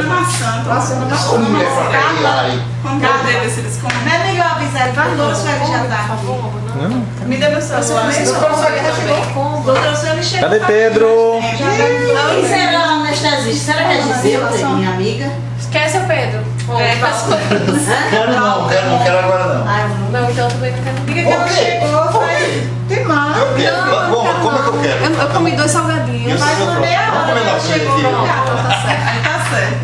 maçã. Passando na Como mulher pra pegar aí. Como que eu devo se eles comem? Não é melhor avisar ele para doce, vai já tá. Me dê meu celular. Doutor, o senhor me chegou. Cadê Pedro? Quem será a anestesista? Será que é Gisele, minha amiga? Esquece o Pedro. Não quero agora não. Ah, eu não. Não, então eu também não quero. Diga que ela chegou, vai. Tem mais. Eu quero. Como é que eu quero? Eu comi 2 salgadinhos. Faz uma meia hora que ela chegou. Tá certo. Tá certo.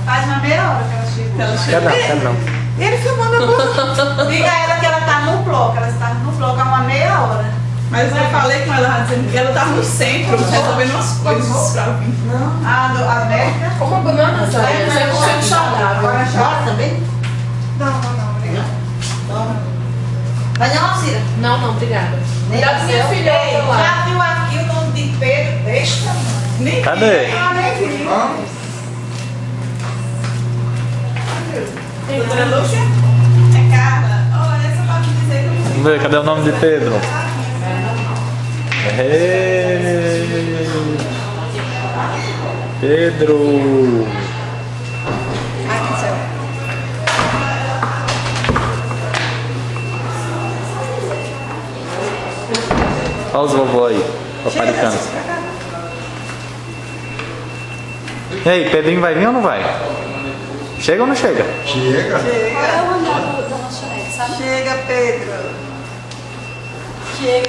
Faz uma meia hora que ela chegou. Quero não. Ele filmando a boca. Diga a ela que ela tá no bloco. Ela está no bloco há uma meia hora. Mas eu falei com ela, dizendo que ela tava no centro, resolvendo umas coisas pra vir. Não. A médica. Como a banana, sabe? 100% saudável. Bora também? Não, obrigada. Vai não, Cira? Não, obrigada. Nem Da minha filha lá. Já viu aqui o nome de Pedro? Deste tamanho. Nem Cadê? nem vi. Doutora Lúcia? É Carla. Olha, essa pra me dizer que eu não sei. Vamos ver, cadê o nome de Pedro? Pedro. Aqui, céu. Olha os vovô aí, paparicando. E aí, Pedrinho vai vir ou não vai? Chega ou não chega? Chega. Chega, Pedro. Chega.